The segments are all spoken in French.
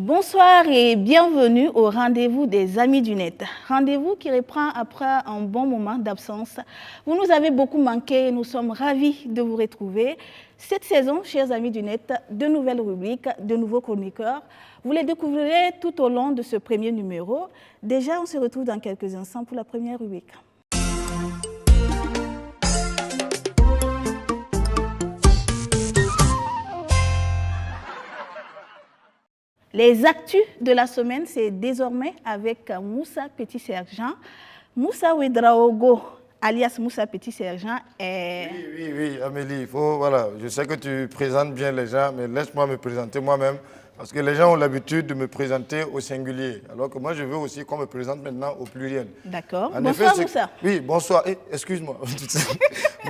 Bonsoir et bienvenue au rendez-vous des Amis du Net. Rendez-vous qui reprend après un bon moment d'absence. Vous nous avez beaucoup manqué et nous sommes ravis de vous retrouver. Cette saison, chers Amis du Net, de nouvelles rubriques, de nouveaux chroniqueurs. Vous les découvrirez tout au long de ce premier numéro. Déjà, on se retrouve dans quelques instants pour la première rubrique. Les actus de la semaine, c'est désormais avec Moussa Petit-Sergent. Moussa Ouedraogo, alias Moussa Petit-Sergent, est... Oui, Amélie, voilà, je sais que tu présentes bien les gens, mais laisse-moi me présenter moi-même, parce que les gens ont l'habitude de me présenter au singulier, alors que moi, je veux aussi qu'on me présente maintenant au pluriel. D'accord. Bonsoir, Moussa. Oui, bonsoir. Excuse-moi.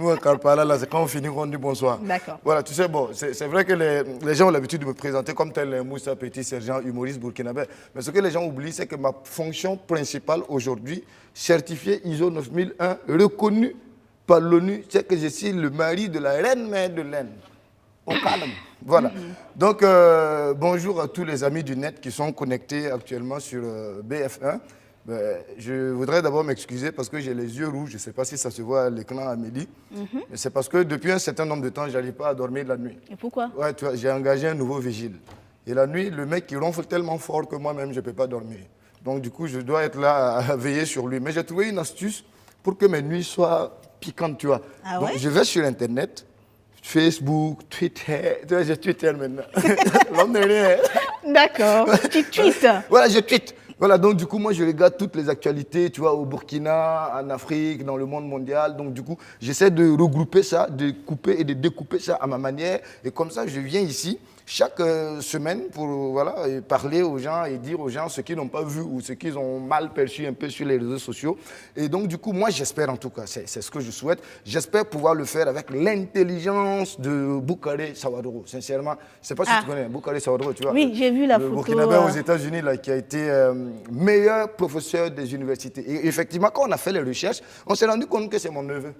Nous, à Karpala, là, c'est quand on finit qu'on dit bonsoir. D'accord. Voilà, tu sais, bon, c'est vrai que les gens ont l'habitude de me présenter comme tel Moussa Petit-Sergent, humoriste burkinabé. Mais ce que les gens oublient, c'est que ma fonction principale aujourd'hui, certifiée ISO 9001, reconnue par l'ONU, c'est que je suis le mari de la reine-mère de l'Inde. Au calme. Voilà. Donc, bonjour à tous les amis du net qui sont connectés actuellement sur BF1. Je voudrais d'abord m'excuser parce que j'ai les yeux rouges. Je ne sais pas si ça se voit à l'écran, Amélie. Mais c'est parce que depuis un certain nombre de temps, je n'arrive pas à dormir la nuit. Et pourquoi? Ouais, tu vois, j'ai engagé un nouveau vigile. Et la nuit, le mec, il ronfle tellement fort que moi-même, je ne peux pas dormir. Donc, du coup, je dois être là à veiller sur lui. Mais j'ai trouvé une astuce pour que mes nuits soient piquantes, tu vois. Ah Donc, ouais? je vais sur Internet, Facebook, Twitter. Tu vois, je Twitter maintenant. L'homme de rien. D'accord. Tu tweets. Voilà, je tweete. Voilà, donc du coup, moi, je regarde toutes les actualités, tu vois, au Burkina, en Afrique, dans le monde mondial. Donc du coup, j'essaie de regrouper ça, de couper et de découper ça à ma manière. Et comme ça, je viens ici chaque semaine pour voilà, et parler aux gens et dire aux gens ce qu'ils n'ont pas vu ou ce qu'ils ont mal perçu un peu sur les réseaux sociaux. Et donc, du coup, moi, j'espère en tout cas, c'est ce que je souhaite, j'espère pouvoir le faire avec l'intelligence de Boukari Sawadoro. Sincèrement, je ne sais pas si tu connais Boukari Sawadoro, tu vois. Oui, j'ai vu la le photo. Burkinabé aux États-Unis, là, qui a été meilleur professeur des universités. Et effectivement, quand on a fait les recherches, on s'est rendu compte que c'est mon neveu.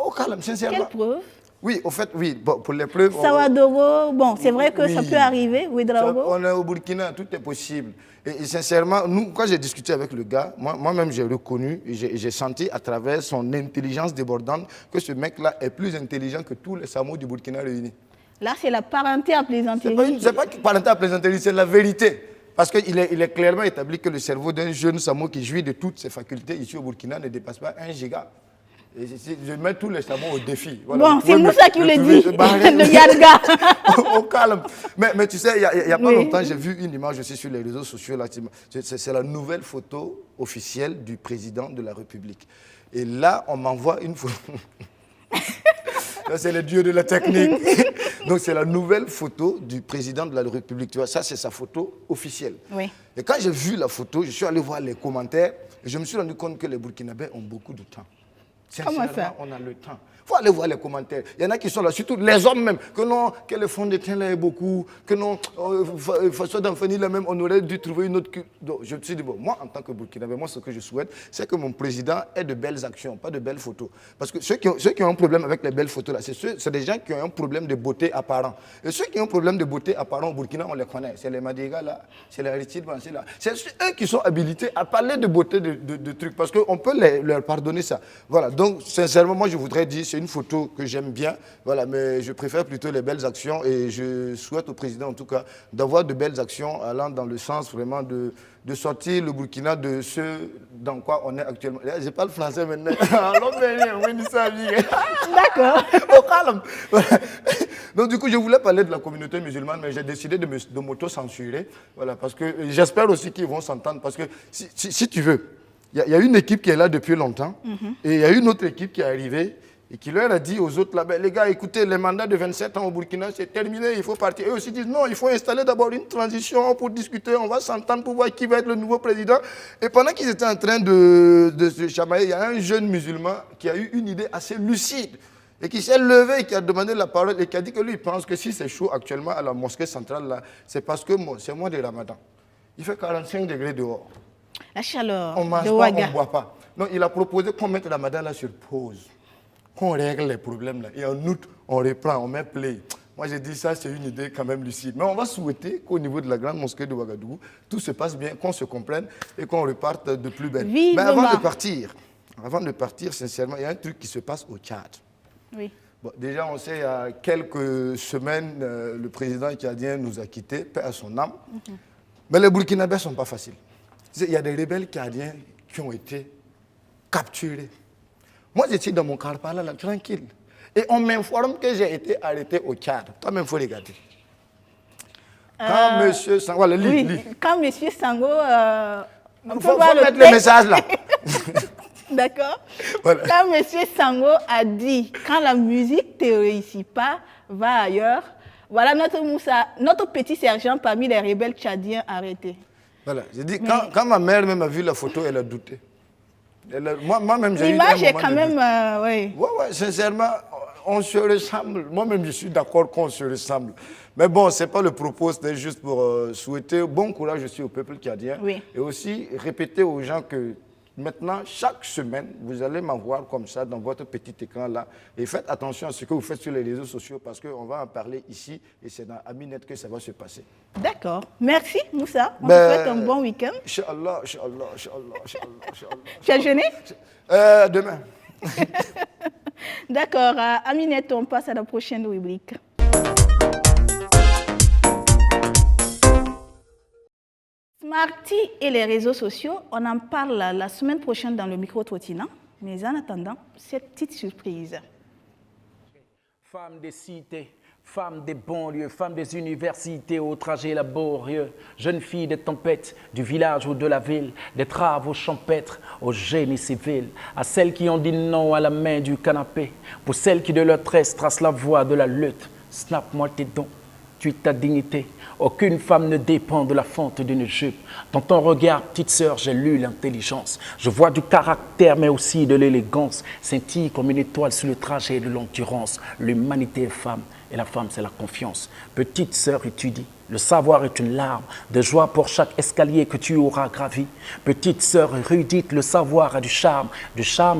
Au calme, sincèrement. Quelle preuve? Oui, au fait, oui. Bon, pour les preuves... Sawadoro, bon, c'est vrai que ça peut arriver, Ouedraogo. On est au Burkina, tout est possible. Et sincèrement, nous, quand j'ai discuté avec le gars, moi-même, j'ai reconnu, j'ai senti à travers son intelligence débordante que ce mec-là est plus intelligent que tous les Samo du Burkina réunis. Là, c'est la parenté à plaisanterie. C'est pas parenté à plaisanterie, c'est la vérité. Parce qu'il est clairement établi que le cerveau d'un jeune Samo qui jouit de toutes ses facultés ici au Burkina ne dépasse pas 1 giga. Et je mets tous les Samo au défi. Voilà. Bon, c'est Moussa qui le dit, le Yadga. Au calme. Mais tu sais, il n'y a pas longtemps, j'ai vu une image aussi sur les réseaux sociaux. C'est la nouvelle photo officielle du président de la République. Et là, on m'envoie une photo. Là, c'est le dieu de la technique. Donc, c'est la nouvelle photo du président de la République. Tu vois, ça, c'est sa photo officielle. Oui. Et quand j'ai vu la photo, je suis allé voir les commentaires et je me suis rendu compte que les Burkinabés ont beaucoup de temps. Comment ça? On a le temps. Il faut aller voir les commentaires. Il y en a qui sont là, surtout les hommes même, que non, que le fond de teint là est beaucoup, que non, façon d'en finir là même, on aurait dû trouver une autre... Donc, je me suis dit, bon, moi, en tant que Burkinabé, moi, ce que je souhaite, c'est que mon président ait de belles actions, pas de belles photos. Parce que ceux qui ont un problème avec les belles photos là, c'est des gens qui ont un problème de beauté apparent. Et ceux qui ont un problème de beauté apparent au Burkina, on les connaît. C'est les Madiga là, c'est les Aristide Bansi là. C'est eux qui sont habilités à parler de beauté de trucs, parce qu'on peut leur pardonner ça. Voilà, donc, sincèrement, moi, je voudrais dire, c'est une photo que j'aime bien, voilà, mais je préfère plutôt les belles actions et je souhaite au président, en tout cas, d'avoir de belles actions allant dans le sens vraiment de sortir le Burkina de ce dans quoi on est actuellement. Je parle français maintenant. D'accord. Au calme. Donc, du coup, je voulais parler de la communauté musulmane, mais j'ai décidé de m'auto-censurer, voilà, parce que j'espère aussi qu'ils vont s'entendre, parce que si tu veux, il y a une équipe qui est là depuis longtemps, et il y a une autre équipe qui est arrivée, et qui leur a dit aux autres, là, ben, les gars, écoutez, les mandats de 27 ans au Burkina, c'est terminé, il faut partir. Eux aussi disent, non, il faut installer d'abord une transition pour discuter, on va s'entendre pour voir qui va être le nouveau président. Et pendant qu'ils étaient en train de se chamailler, il y a un jeune musulman qui a eu une idée assez lucide, et qui s'est levé et qui a demandé la parole, et qui a dit que lui, il pense que si c'est chaud actuellement à la mosquée centrale, là, c'est parce que c'est mois de Ramadan. Il fait 45 degrés dehors. La chaleur on mange de pas, Ouaga. on ne boit pas. Donc, il a proposé qu'on mette Ramadan là sur pause, qu'on règle les problèmes là. Et en août, on reprend, on met play. Moi, j'ai dit ça, c'est une idée quand même lucide. Mais on va souhaiter qu'au niveau de la grande mosquée de Ouagadougou, tout se passe bien, qu'on se comprenne et qu'on reparte de plus belle. Vivement. Mais avant de partir, sincèrement, il y a un truc qui se passe au Tchad. Oui. Bon, déjà, on sait, il y a quelques semaines, le président tchadien nous a quittés, paix à son âme. Mais les Burkinabés ne sont pas faciles. Il y a des rebelles tchadiens qui ont été capturés. Moi, j'étais dans mon carpala, là, tranquille. Et on m'informe que j'ai été arrêté au Tchad. Toi-même, il faut regarder. Quand monsieur Sango... Voilà, lis. Quand monsieur Sango... Il faut mettre le message là. D'accord. Voilà. Quand monsieur Sango a dit, quand la musique ne te réussit pas, va ailleurs. Voilà notre petit sergent parmi les rebelles tchadiens arrêtés. Voilà, j'ai dit, quand ma mère même a vu la photo, elle a douté. Moi-même, j'ai eu un moment l'image est quand même... oui. Ouais, sincèrement, on se ressemble. Moi-même, je suis d'accord qu'on se ressemble. Mais bon, ce n'est pas le propos, c'était juste pour souhaiter bon courage aussi au peuple tchadien. Oui. Et aussi répéter aux gens que maintenant, chaque semaine, vous allez m'avoir comme ça dans votre petit écran là. Et faites attention à ce que vous faites sur les réseaux sociaux parce qu'on va en parler ici et c'est dans Aminet que ça va se passer. D'accord. Merci Moussa. On te souhaite un bon week-end. Inch'Allah. Tu as jeûné? Demain. D'accord. Aminette, on passe à la prochaine rubrique. Smarty et les réseaux sociaux, on en parle la semaine prochaine dans le micro-trottinant. Mais en attendant, cette petite surprise. Femmes des cités, femmes des banlieues, femmes des universités au trajet laborieux, jeunes filles des tempêtes, du village ou de la ville, des travaux champêtres au génie civil, à celles qui ont dit non à la main du canapé, pour celles qui de leur tresse tracent la voie de la lutte. Snap-moi tes dons, tue ta dignité. Aucune femme ne dépend de la fente d'une jupe. Dans ton regard, petite sœur, j'ai lu l'intelligence. Je vois du caractère, mais aussi de l'élégance. Scintille comme une étoile sur le trajet de l'endurance. L'humanité est femme, et la femme, c'est la confiance. Petite sœur, étudie. Le savoir est une larme de joie pour chaque escalier que tu auras gravi. Petite sœur érudite, le savoir a du charme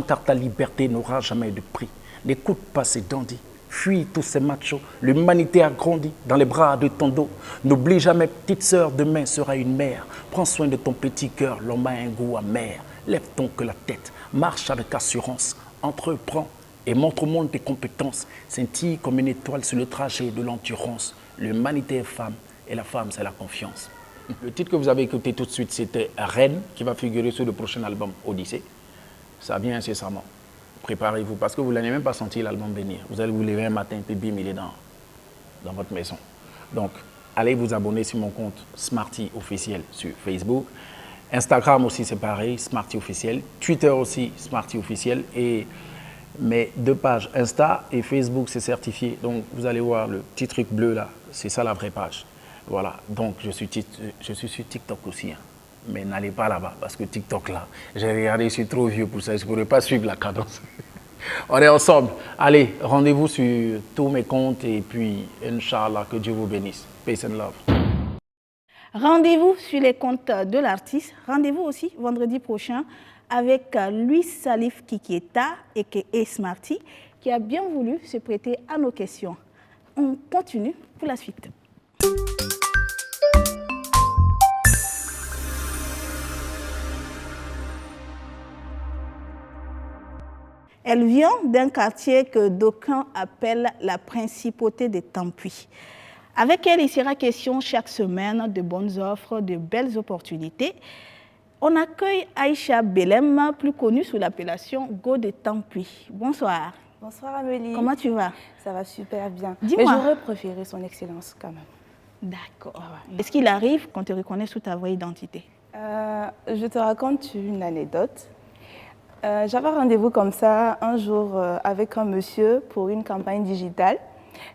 car ta liberté n'aura jamais de prix. N'écoute pas ces dandys. Fuis tous ces machos, l'humanité a grandi dans les bras de ton dos. N'oublie jamais, petite sœur, demain sera une mère. Prends soin de ton petit cœur, l'homme a un goût amer. Lève donc la tête, marche avec assurance, entreprends et montre au monde tes compétences. Scintille comme une étoile sur le trajet de l'endurance. L'humanité est femme et la femme, c'est la confiance. Le titre que vous avez écouté tout de suite, c'était Reine, qui va figurer sur le prochain album Odyssée. Ça vient incessamment. Préparez-vous, parce que vous n'allez même pas sentir l'album venir. Vous allez vous lever un matin, puis bim, il est dans votre maison. Donc, allez vous abonner sur mon compte Smarty officiel sur Facebook. Instagram aussi, c'est pareil, Smarty officiel. Twitter aussi, Smarty officiel. Et mes 2 pages Insta et Facebook, c'est certifié. Donc, vous allez voir le petit truc bleu là, c'est ça la vraie page. Voilà, donc je suis sur TikTok aussi. Hein. Mais n'allez pas là-bas, parce que TikTok, là, j'ai regardé, je suis trop vieux pour ça, je ne pourrais pas suivre la cadence. On est ensemble. Allez, rendez-vous sur tous mes comptes et puis, Inch'Allah, que Dieu vous bénisse. Peace and love. Rendez-vous sur les comptes de l'artiste. Rendez-vous aussi vendredi prochain avec Luis Salif Kikieta et Smarty, qui a bien voulu se prêter à nos questions. On continue pour la suite. Elle vient d'un quartier que d'aucuns appellent la principauté des Tampuis. Avec elle, il sera question chaque semaine de bonnes offres, de belles opportunités. On accueille Aïcha Belem, plus connue sous l'appellation Go de Tampuis. Bonsoir. Bonsoir Amélie. Comment tu vas? Ça va super bien. Dis-moi. Mais j'aurais préféré son excellence quand même. D'accord. Est-ce qu'il arrive qu'on te reconnaisse sous ta vraie identité? Je te raconte une anecdote. J'avais rendez-vous comme ça un jour avec un monsieur pour une campagne digitale.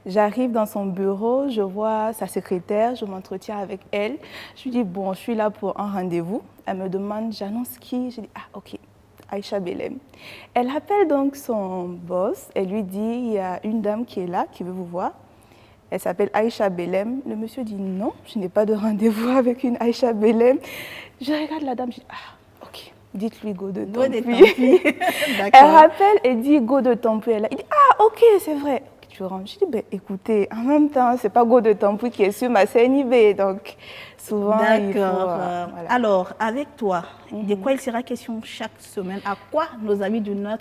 J'arrive dans son bureau, je vois sa secrétaire, je m'entretiens avec elle. Je lui dis, bon, je suis là pour un rendez-vous. Elle me demande, j'annonce qui? Je dis, ah, ok, Aïcha Belem. Elle appelle donc son boss, elle lui dit, il y a une dame qui est là, qui veut vous voir. Elle s'appelle Aïcha Belem. Le monsieur dit, non, je n'ai pas de rendez-vous avec une Aïcha Belem. Je regarde la dame, je dis, ah, ok. Dites-lui Go de Tampuis. Elle rappelle et dit Go de Tampuis. Il dit, ah, ok, c'est vrai. tu rentres. Je dis, ben, écoutez, en même temps, c'est pas Go de Tampoui qui est sur ma CNIB, donc souvent il faut... D'accord. voilà. Alors, avec toi, de quoi il sera question chaque semaine? À quoi nos amis du net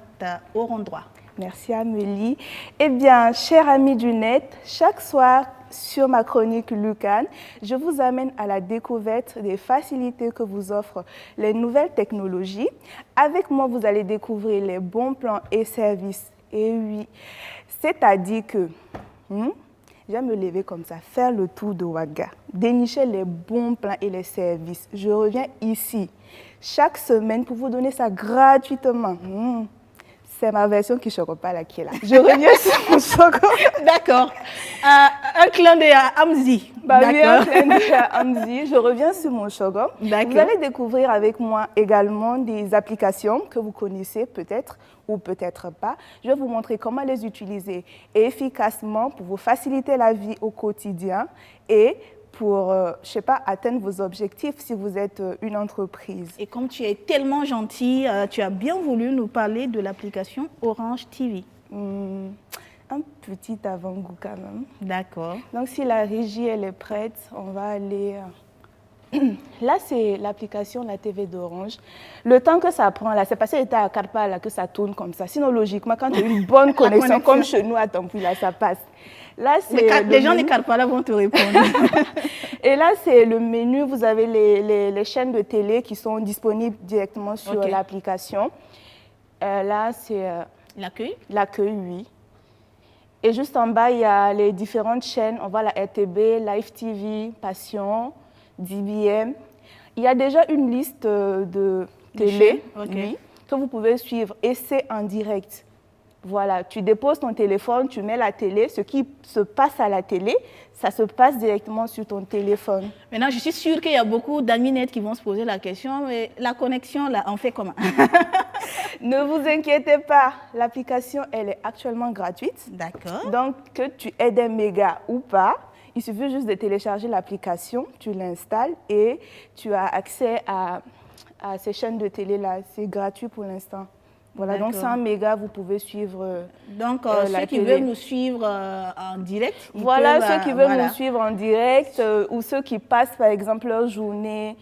auront droit? Merci Amélie. Eh bien, chers amis du net, chaque soir sur ma chronique Lucan, je vous amène à la découverte des facilités que vous offrent les nouvelles technologies. Avec moi, vous allez découvrir les bons plans et services. Et oui, c'est-à-dire que je vais me lever comme ça, faire le tour de Ouaga, dénicher les bons plans et les services. Je reviens ici chaque semaine pour vous donner ça gratuitement. C'est ma version qui ne choque pas là qui est là. Je reviens sur mon choco. D'accord. Un clin d'œil à Amzi. Bah oui, un clin d'œil à Amzi. Je reviens sur mon choco. Vous allez découvrir avec moi également des applications que vous connaissez peut-être ou peut-être pas. Je vais vous montrer comment les utiliser efficacement pour vous faciliter la vie au quotidien et pour, je sais pas, atteindre vos objectifs si vous êtes une entreprise. Et comme tu es tellement gentil, tu as bien voulu nous parler de l'application Orange TV. Un petit avant-goût quand même. D'accord. Donc si la régie elle est prête, on va aller... Là, c'est l'application La TV d'Orange. Le temps que ça prend, là, c'est parce que c'était à Carpa là, que ça tourne comme ça. Sinon, logiquement, quand tu as une bonne connexion, comme chez nous à Tampoui, là, ça passe. Là, les gens des Carpa vont te répondre. Et là, c'est le menu. Vous avez les chaînes de télé qui sont disponibles directement sur l'application. Là, c'est l'accueil. L'accueil, oui. Et juste en bas, il y a les différentes chaînes. On voit la RTB, Live TV, Passion, DBM. Il y a déjà une liste de télé que vous pouvez suivre et c'est en direct. Voilà, tu déposes ton téléphone, tu mets la télé, ce qui se passe à la télé, ça se passe directement sur ton téléphone. Maintenant, je suis sûre qu'il y a beaucoup d'amis nets qui vont se poser la question, mais la connexion, là, on fait comment? Ne vous inquiétez pas, l'application, elle est actuellement gratuite. D'accord. Donc, que tu aies des mégas ou pas, il suffit juste de télécharger l'application, tu l'installes et tu as accès à ces chaînes de télé-là. C'est gratuit pour l'instant. Voilà, donc 100 mégas, vous pouvez suivre ceux qui veulent nous suivre en direct. Voilà, ceux qui veulent nous suivre en direct ou ceux qui passent, par exemple, leur journée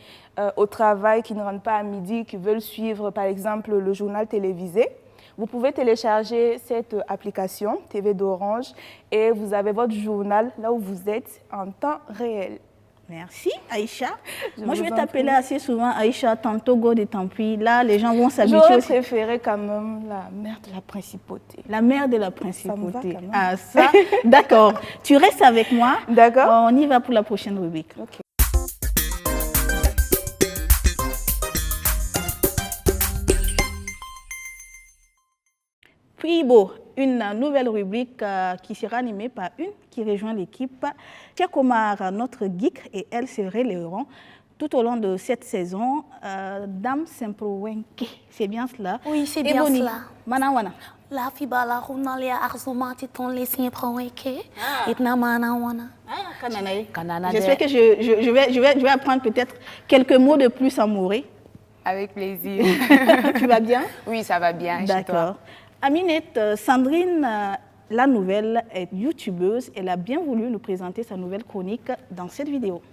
au travail, qui ne rentrent pas à midi, qui veulent suivre, par exemple, le journal télévisé. Vous pouvez télécharger cette application TV d'Orange et vous avez votre journal là où vous êtes en temps réel. Merci Aïcha. Moi, je vais t'appeler assez souvent Aïcha, tantôt Go de Tampoui. Là, les gens vont s'habituer aussi. J'aurais préféré quand même la mère de la principauté. La mère de la principauté. Ça me va quand même. Ah, ça, d'accord. Tu restes avec moi. D'accord. On y va pour la prochaine rubrique. Ok. Puis, une nouvelle rubrique qui sera animée par une qui rejoint l'équipe. Cheikh Omar, notre geek, et elle se relèveront tout au long de cette saison. Dame Simprowenke, c'est bien cela? Oui, c'est bien cela. Manawana. La fibala runalia arzumati ton les Simprowenke. Itna manawana. J'espère que je vais apprendre peut-être quelques mots de plus en moré. Avec plaisir. Tu vas bien? Oui, ça va bien. D'accord. Aminette, Sandrine, la nouvelle, est youtubeuse. Elle a bien voulu nous présenter sa nouvelle chronique dans cette vidéo.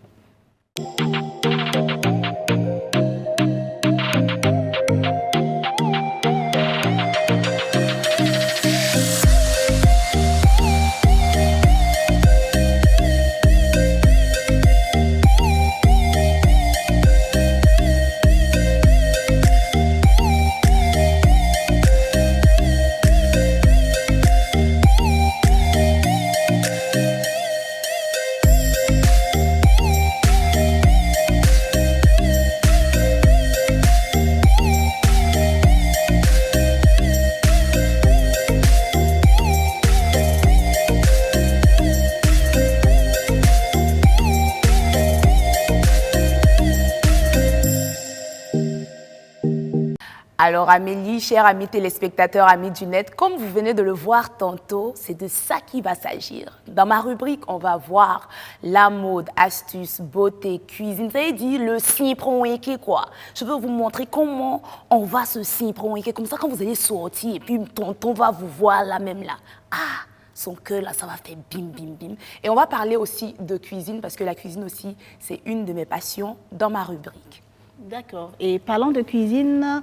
Alors Amélie, chers amis téléspectateurs, amis du net, comme vous venez de le voir tantôt, c'est de ça qu'il va s'agir. Dans ma rubrique, on va voir la mode, astuces, beauté, cuisine, c'est-à-dire le simpronweke quoi. Je veux vous montrer comment on va se simpronweke, comme ça quand vous allez sortir et puis tonton va vous voir là même là. Ah, son cœur, là, ça va faire bim, bim, bim. Et on va parler aussi de cuisine, parce que la cuisine aussi, c'est une de mes passions dans ma rubrique. D'accord. Et parlant de cuisine,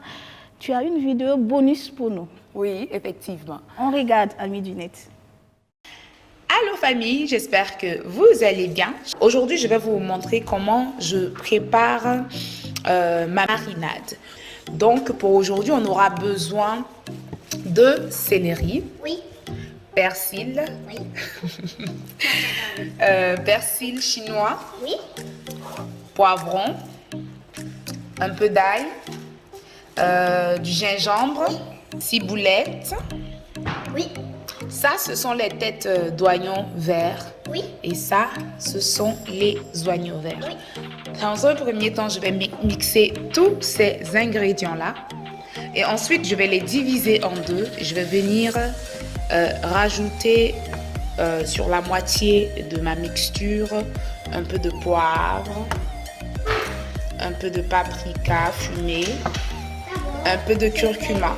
tu as une vidéo bonus pour nous. Oui, effectivement. On regarde, amis du net. Allô famille, j'espère que vous allez bien. Aujourd'hui, je vais vous montrer comment je prépare ma marinade. Donc, pour aujourd'hui, on aura besoin de céleri. Oui. Persil. Oui. Persil chinois. Oui. Poivron. Un peu d'ail. Du gingembre. Ciboulette. Oui. Ça, ce sont les têtes d'oignons verts. Oui. Et ça, ce sont les oignons verts. Oui. Dans un premier temps, je vais mixer tous ces ingrédients-là. Et ensuite, je vais les diviser en deux. Je vais venir rajouter sur la moitié de ma mixture un peu de poivre, un peu de paprika fumé, un peu de curcuma.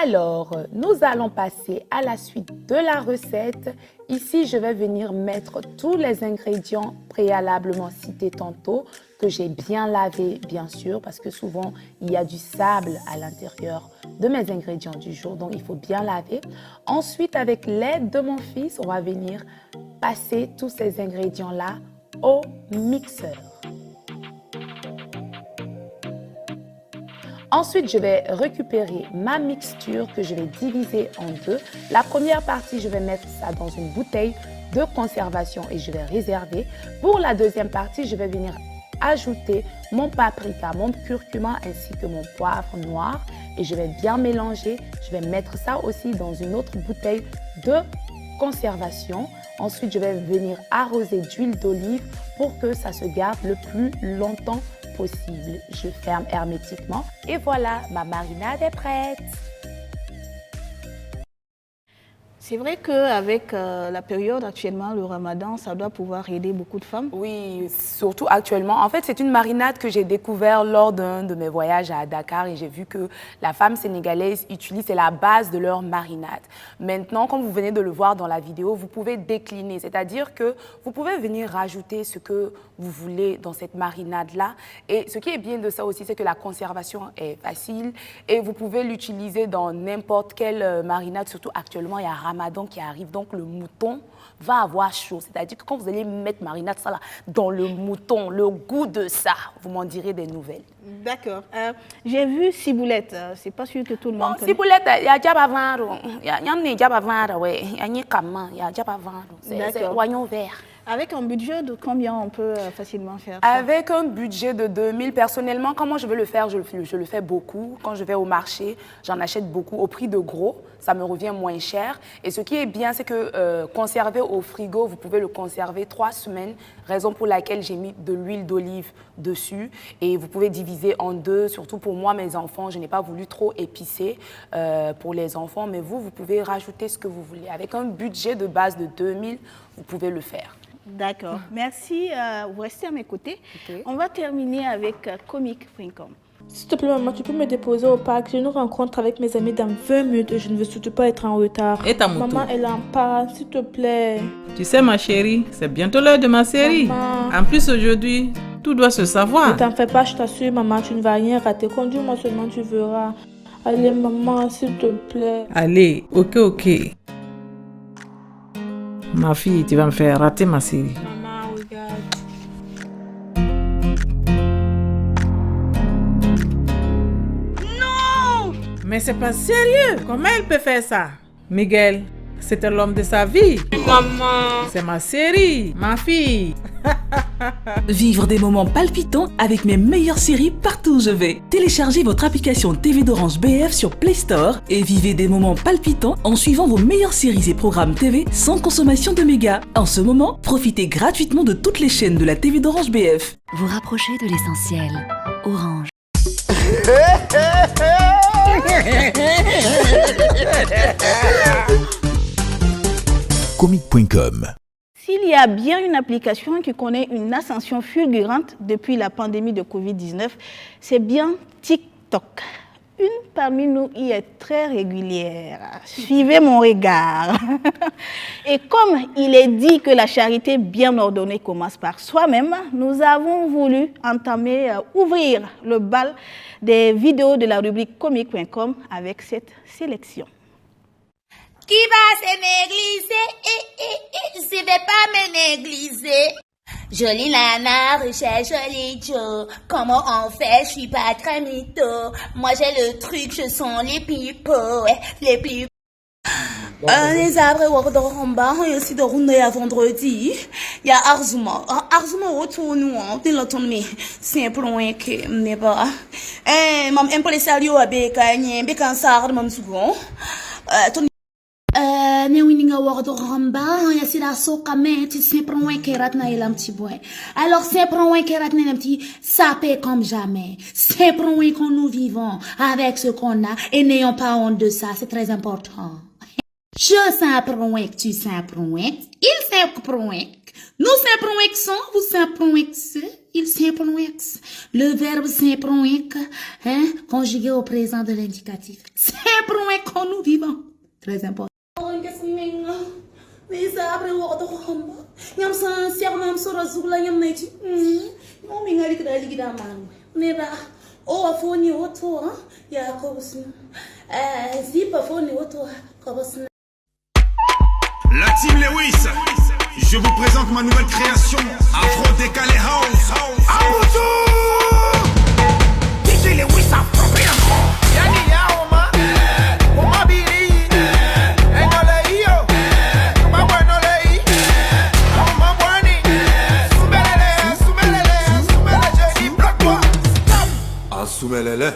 Alors, nous allons passer à la suite de la recette. Ici, je vais venir mettre tous les ingrédients préalablement cités tantôt, que j'ai bien lavé, bien sûr, parce que souvent, il y a du sable à l'intérieur de mes ingrédients du jour, donc il faut bien laver. Ensuite, avec l'aide de mon fils, on va venir passer tous ces ingrédients-là au mixeur. Ensuite, je vais récupérer ma mixture que je vais diviser en deux. La première partie, je vais mettre ça dans une bouteille de conservation et je vais réserver. Pour la deuxième partie, je vais venir ajouter mon paprika, mon curcuma ainsi que mon poivre noir et je vais bien mélanger. Je vais mettre ça aussi dans une autre bouteille de conservation. Ensuite, je vais venir arroser d'huile d'olive pour que ça se garde le plus longtemps possible. Je ferme hermétiquement et voilà, ma marinade est prête. C'est vrai qu'avec la période actuellement, le ramadan, ça doit pouvoir aider beaucoup de femmes. Oui, surtout actuellement. En fait, c'est une marinade que j'ai découvert lors d'un de mes voyages à Dakar et j'ai vu que la femme sénégalaise utilise, c'est la base de leur marinade. Maintenant, comme vous venez de le voir dans la vidéo, vous pouvez décliner, c'est-à-dire que vous pouvez venir rajouter ce que vous voulez dans cette marinade-là. Et ce qui est bien de ça aussi, c'est que la conservation est facile et vous pouvez l'utiliser dans n'importe quelle marinade, surtout actuellement, il y a Ramadan qui arrive, donc le mouton va avoir chaud. C'est-à-dire que quand vous allez mettre marinade ça là, dans le mouton, le goût de ça, vous m'en direz des nouvelles. D'accord. J'ai vu ciboulette. C'est pas sûr que tout le monde connaît. Ciboulette, il y a déjà avant. Il y a déjà avant, ouais. Il y a déjà avant. C'est oignon vert. Avec un budget de combien on peut facilement faire ça? Avec un budget de 2000, personnellement, comment je veux le faire, je le fais beaucoup. Quand je vais au marché, j'en achète beaucoup au prix de gros. Ça me revient moins cher. Et ce qui est bien, c'est que conserver au frigo, vous pouvez le conserver 3 semaines, raison pour laquelle j'ai mis de l'huile d'olive dessus. Et vous pouvez diviser en deux, surtout pour moi, mes enfants. Je n'ai pas voulu trop épicer pour les enfants, mais vous pouvez rajouter ce que vous voulez. Avec un budget de base de 2000, vous pouvez le faire. D'accord. Merci. Vous restez à mes côtés. Okay. On va terminer avec comic.com. S'il te plaît, maman, tu peux me déposer au parc. J'ai une rencontre avec mes amis dans 20 minutes et je ne veux surtout pas être en retard. Et ta moto? Maman, elle en parle, s'il te plaît. Tu sais, ma chérie, c'est bientôt l'heure de ma série. Maman. En plus, aujourd'hui, tout doit se savoir. Ne t'en fais pas, je t'assure, maman, tu ne vas rien rater. Conduis-moi seulement, tu verras. Allez, maman, s'il te plaît. Allez, ok. Ma fille, tu vas me faire rater ma série. Maman, regarde. Mais c'est pas sérieux. Comment elle peut faire ça? Miguel, c'était l'homme de sa vie. Maman. C'est ma série, ma fille. Vivre des moments palpitants avec mes meilleures séries partout où je vais. Téléchargez votre application TV d'Orange BF sur Play Store et vivez des moments palpitants en suivant vos meilleures séries et programmes TV sans consommation de mégas. En ce moment, profitez gratuitement de toutes les chaînes de la TV d'Orange BF. Vous rapprochez de l'essentiel. Orange. Comic.com. S'il y a bien une application qui connaît une ascension fulgurante depuis la pandémie de Covid-19, c'est bien TikTok. une parmi nous y est très régulière. Suivez mon regard. Et comme il est dit que la charité bien ordonnée commence par soi-même, nous avons voulu ouvrir le bal des vidéos de la rubrique comique.com avec cette sélection. Qui va se négliger? Je vais pas me négliger. Jolie nana, recherche jolie Joe. Comment on fait? Je suis pas très mytho. Moi j'ai le truc, je sens les pipeaux, les plus. Les arbres Wardoramba, il y a aussi de Rounde à vendredi. Il y a Arzuma. Arzuma autour nous, t'es l'autonomie. C'est un point que n'est pas. Mam un peu les salio à Bécagne, Bécansard, mam souvent. Ne winninga Wardoramba, il y a si la soca, mais tu sais, prends un kérat na il un petit boy. Alors, c'est prends un kérat na un petit, ça paie comme jamais. C'est prends un qu'on nous vivons avec ce qu'on a et n'ayons pas honte de ça, c'est très important. Je sais prends un que tu sais prends un, il sait prends un. Nous c'est prends un sont, vous c'est prends un c'est, il sait prends un. Le verbe c'est prends un, conjugué au présent de l'indicatif. C'est prends un qu'on nous vivons. Très important. Les arbres Wardoramba. Yam sincère, même sur la zoula, yam naiti. Non, mais il y a des gens qui oh, a foni auto, hein? Ya kobusna. Zip a foni auto, kobusna. La team Lewis, je vous présente ma nouvelle création, Afro Décalé House. Aboutou! DJ Lewis a frappé encore. Yani Yaoma, Omabiri. Soumelele.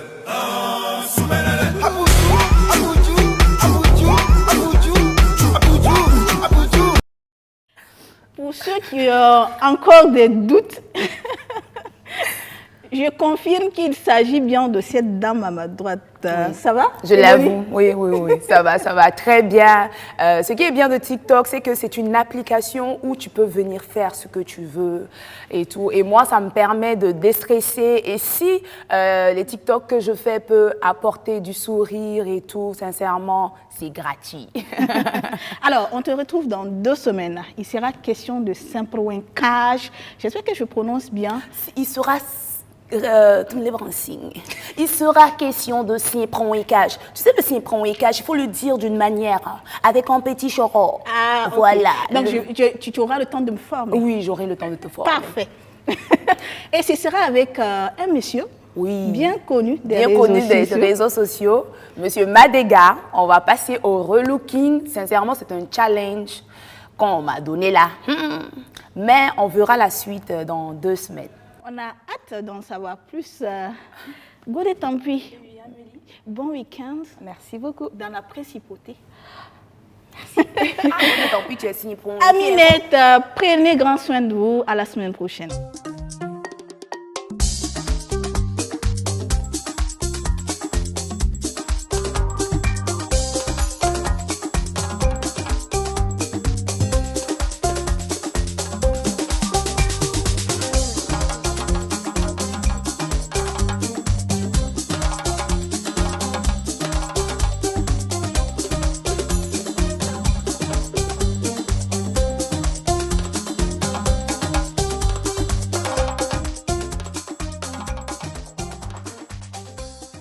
Pour ceux qui ont encore des doutes, je confirme qu'il s'agit bien de cette dame à ma droite. Ça va? Je l'avoue, oui, ça va très bien. Ce qui est bien de TikTok, c'est que c'est une application où tu peux venir faire ce que tu veux et tout. Et moi, ça me permet de déstresser. Et si les TikTok que je fais peuvent apporter du sourire et tout, sincèrement, c'est gratuit. Alors, on te retrouve dans 2 semaines. Il sera question de Saint-Proincage. J'espère que je prononce bien. Il sera... il sera question de Saint-Proincage. Tu sais, le Saint-Proincage, il faut le dire d'une manière, avec un petit choro. Ah, voilà. Okay. Donc, tu auras le temps de me former. Oui, j'aurai le temps de te former. Parfait. Et ce sera avec un monsieur bien connu des réseaux sociaux, Monsieur Madega. On va passer au relooking. Sincèrement, c'est un challenge qu'on m'a donné là. Mais on verra la suite dans 2 semaines. On a hâte d'en savoir plus. Godé Tampi, bon week-end. Merci beaucoup. Dans la principauté. Merci. Aminette, prenez grand soin de vous. À la semaine prochaine.